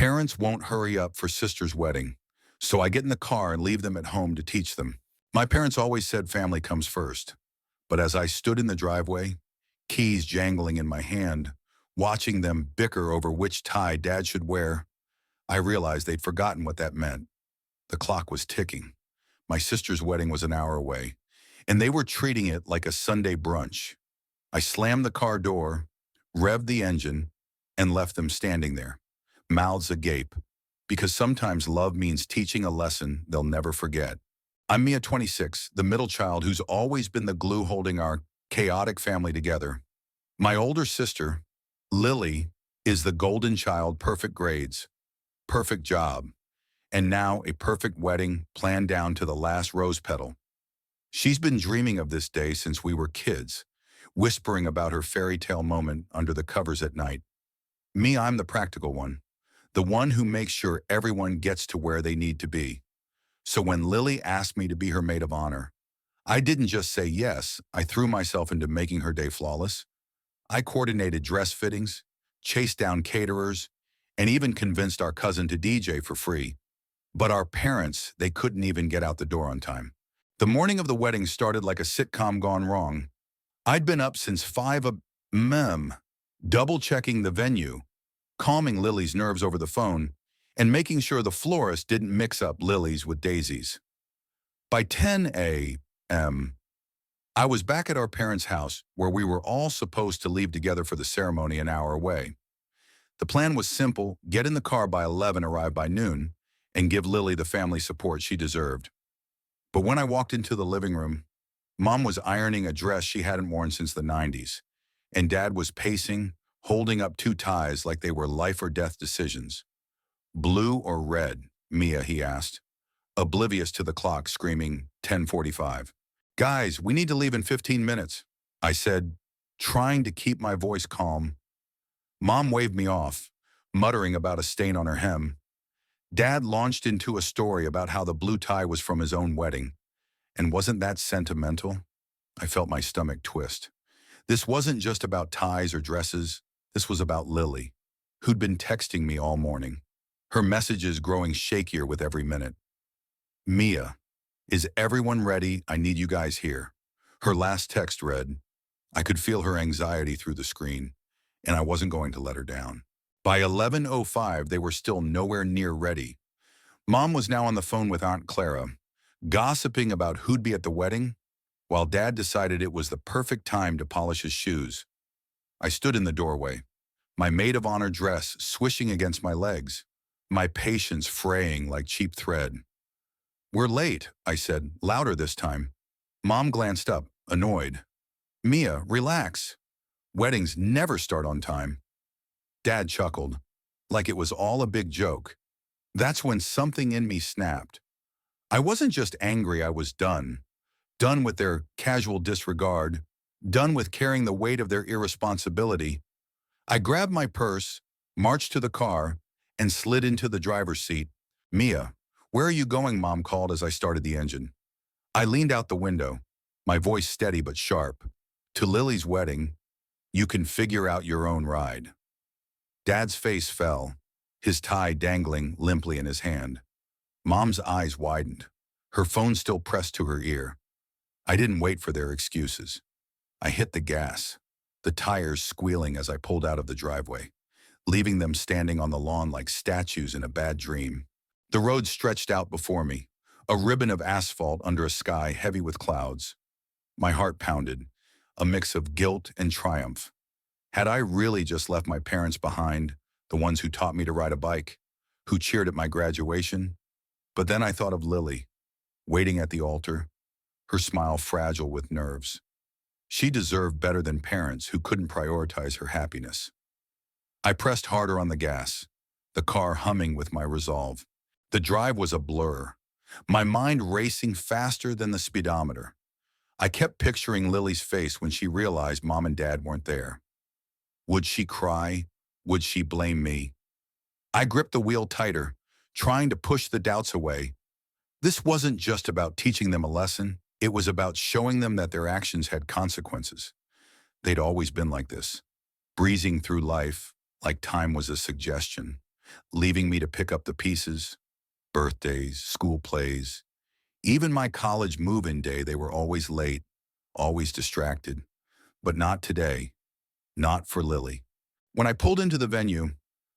Parents won't hurry up for sister's wedding, so I get in the car and leave them at home to teach them. My parents always said family comes first, but as I stood in the driveway, keys jangling in my hand, watching them bicker over which tie Dad should wear, I realized they'd forgotten what that meant. The clock was ticking. My sister's wedding was an hour away, and they were treating it like a Sunday brunch. I slammed the car door, revved the engine, and left them standing there, mouths agape, because sometimes love means teaching a lesson they'll never forget. I'm Mia 26, the middle child who's always been the glue holding our chaotic family together. My older sister, Lily, is the golden child, perfect grades, perfect job, and now a perfect wedding planned down to the last rose petal. She's been dreaming of this day since we were kids, whispering about her fairy tale moment under the covers at night. Me, I'm the practical one, the one who makes sure everyone gets to where they need to be. So when Lily asked me to be her maid of honor, I didn't just say yes, I threw myself into making her day flawless. I coordinated dress fittings, chased down caterers, and even convinced our cousin to DJ for free. But our parents, they couldn't even get out the door on time. The morning of the wedding started like a sitcom gone wrong. I'd been up since 5 a.m., double-checking the venue, calming Lily's nerves over the phone, and making sure the florist didn't mix up lilies with daisies. By 10 a.m., I was back at our parents' house where we were all supposed to leave together for the ceremony an hour away. The plan was simple: get in the car by 11, arrive by noon, and give Lily the family support she deserved. But when I walked into the living room, Mom was ironing a dress she hadn't worn since the 90s, and Dad was pacing, holding up two ties like they were life or death decisions. Blue or red, Mia, he asked, oblivious to the clock, screaming 10:45. Guys, we need to leave in 15 minutes, I said, trying to keep my voice calm. Mom waved me off, muttering about a stain on her hem. Dad launched into a story about how the blue tie was from his own wedding. And wasn't that sentimental? I felt my stomach twist. This wasn't just about ties or dresses. This was about Lily, who'd been texting me all morning, her messages growing shakier with every minute. Mia, is everyone ready? I need you guys here. Her last text read. I could feel her anxiety through the screen, and I wasn't going to let her down. By 11:05, they were still nowhere near ready. Mom was now on the phone with Aunt Clara, gossiping about who'd be at the wedding, while Dad decided it was the perfect time to polish his shoes. I stood in the doorway, my maid of honor dress swishing against my legs, my patience fraying like cheap thread. We're late, I said, louder this time. Mom glanced up, annoyed. Mia, relax. Weddings never start on time. Dad chuckled, like it was all a big joke. That's when something in me snapped. I wasn't just angry, I was done. Done with their casual disregard, done with carrying the weight of their irresponsibility. I grabbed my purse, marched to the car, and slid into the driver's seat. Mia, where are you going? Mom called as I started the engine. I leaned out the window, my voice steady but sharp. To Lily's wedding, you can figure out your own ride. Dad's face fell, his tie dangling limply in his hand. Mom's eyes widened, her phone still pressed to her ear. I didn't wait for their excuses. I hit the gas, the tires squealing as I pulled out of the driveway, leaving them standing on the lawn like statues in a bad dream. The road stretched out before me, a ribbon of asphalt under a sky heavy with clouds. My heart pounded, a mix of guilt and triumph. Had I really just left my parents behind, the ones who taught me to ride a bike, who cheered at my graduation? But then I thought of Lily, waiting at the altar, her smile fragile with nerves. She deserved better than parents who couldn't prioritize her happiness. I pressed harder on the gas, the car humming with my resolve. The drive was a blur, my mind racing faster than the speedometer. I kept picturing Lily's face when she realized Mom and Dad weren't there. Would she cry? Would she blame me? I gripped the wheel tighter, trying to push the doubts away. This wasn't just about teaching them a lesson. It was about showing them that their actions had consequences. They'd always been like this, breezing through life like time was a suggestion. leaving me to pick up the pieces, birthdays, school plays. Even my college move-in day, they were always late, always distracted. But not today, not for Lily. When I pulled into the venue,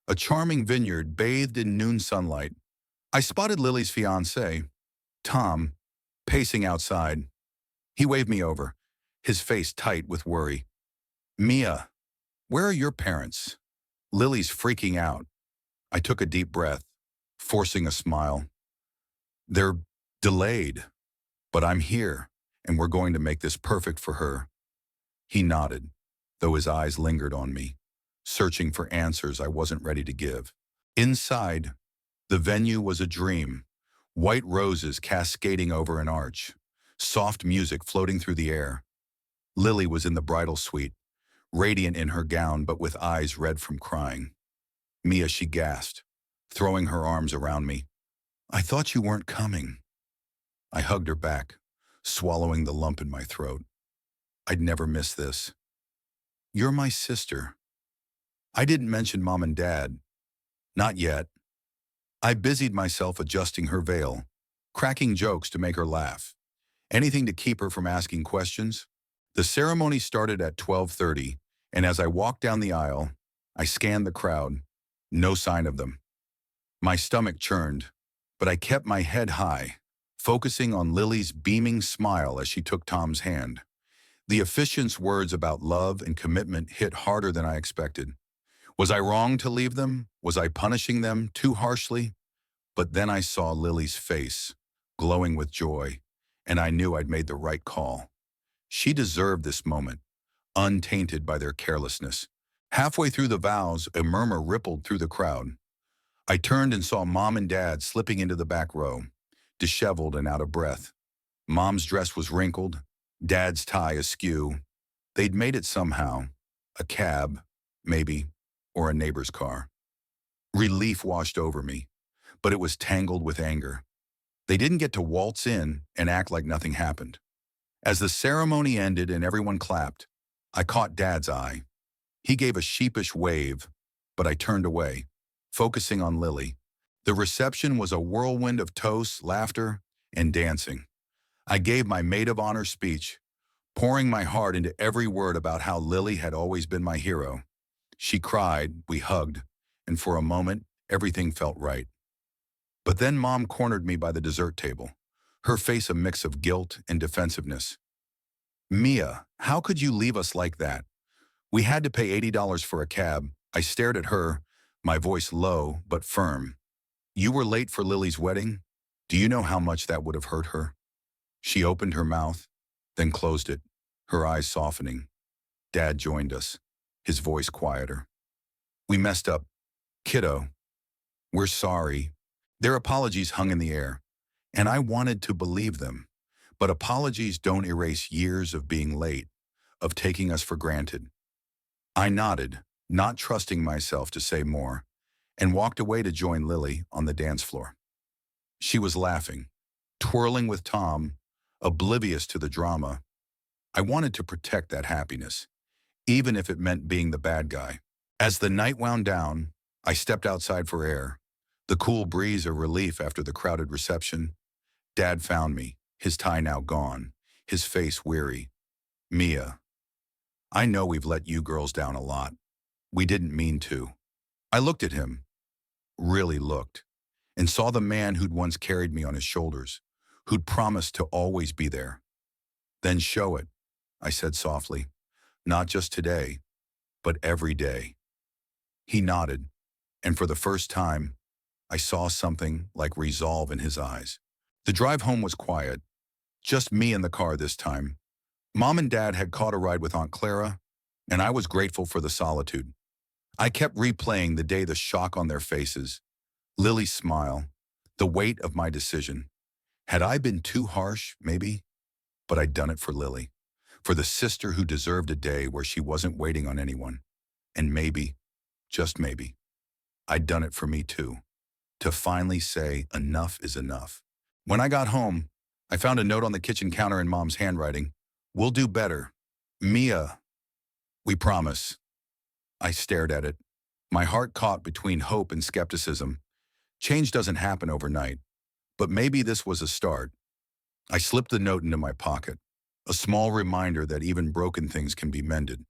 a charming vineyard bathed in noon sunlight, I spotted Lily's fiancé, Tom, pacing outside. He waved me over, his face tight with worry. Mia, where are your parents? Lily's freaking out. I took a deep breath, forcing a smile. They're delayed, but I'm here, and we're going to make this perfect for her. He nodded, though his eyes lingered on me, searching for answers I wasn't ready to give. Inside, the venue was a dream, white roses cascading over an arch, soft music floating through the air. Lily was in the bridal suite, radiant in her gown but with eyes red from crying. Mia, she gasped, throwing her arms around me. I thought you weren't coming. I hugged her back, swallowing the lump in my throat. I'd never miss this. You're my sister. I didn't mention Mom and Dad. Not yet. I busied myself adjusting her veil, cracking jokes to make her laugh. Anything to keep her from asking questions. The ceremony started at 12:30, and as I walked down the aisle, I scanned the crowd. No sign of them. My stomach churned, but I kept my head high, focusing on Lily's beaming smile as she took Tom's hand. The officiant's words about love and commitment hit harder than I expected. Was I wrong to leave them? Was I punishing them too harshly? But then I saw Lily's face, glowing with joy, and I knew I'd made the right call. She deserved this moment, untainted by their carelessness. Halfway through the vows, a murmur rippled through the crowd. I turned and saw Mom and Dad slipping into the back row, disheveled and out of breath. Mom's dress was wrinkled, Dad's tie askew. They'd made it somehow. A cab, maybe, or a neighbor's car. Relief washed over me, but it was tangled with anger. They didn't get to waltz in and act like nothing happened. As the ceremony ended and everyone clapped, I caught Dad's eye. He gave a sheepish wave, but I turned away, focusing on Lily. The reception was a whirlwind of toasts, laughter, and dancing. I gave my maid of honor speech, pouring my heart into every word about how Lily had always been my hero. She cried, we hugged, and for a moment, everything felt right. But then Mom cornered me by the dessert table, her face a mix of guilt and defensiveness. Mia, how could you leave us like that? We had to pay $80 for a cab. I stared at her, my voice low but firm. You were late for Lily's wedding? Do you know how much that would have hurt her? She opened her mouth, then closed it, her eyes softening. Dad joined us, his voice quieter. We messed up. Kiddo, we're sorry. Their apologies hung in the air, and I wanted to believe them. But apologies don't erase years of being late, of taking us for granted. I nodded, not trusting myself to say more, and walked away to join Lily on the dance floor. She was laughing, twirling with Tom, oblivious to the drama. I wanted to protect that happiness, even if it meant being the bad guy. As the night wound down, I stepped outside for air, the cool breeze a relief after the crowded reception. Dad found me, his tie now gone, his face weary. Mia, I know we've let you girls down a lot. We didn't mean to. I looked at him, really looked, and saw the man who'd once carried me on his shoulders, who'd promised to always be there. Then show it, I said softly, not just today, but every day. He nodded, and for the first time, I saw something like resolve in his eyes. The drive home was quiet, just me in the car this time. Mom and Dad had caught a ride with Aunt Clara, and I was grateful for the solitude. I kept replaying the day, the shock on their faces, Lily's smile, the weight of my decision. Had I been too harsh, maybe? But I'd done it for Lily, for the sister who deserved a day where she wasn't waiting on anyone. And maybe, just maybe, I'd done it for me too, to finally say enough is enough. When I got home, I found a note on the kitchen counter in Mom's handwriting. We'll do better. Mia, we promise. I stared at it, My heart caught between hope and skepticism. Change doesn't happen overnight, but maybe this was a start. I slipped the note into my pocket, a small reminder that even broken things can be mended,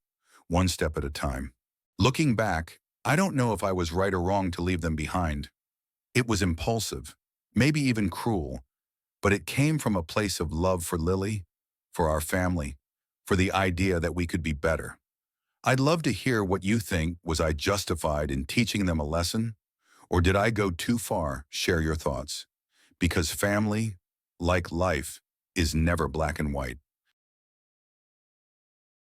one step at a time. Looking back, I don't know if I was right or wrong to leave them behind. It was impulsive, maybe even cruel, but it came from a place of love for Lily, for our family, for the idea that we could be better. I'd love to hear what you think. Was I justified in teaching them a lesson? Or did I go too far? Share your thoughts. Because family, like life, is never black and white.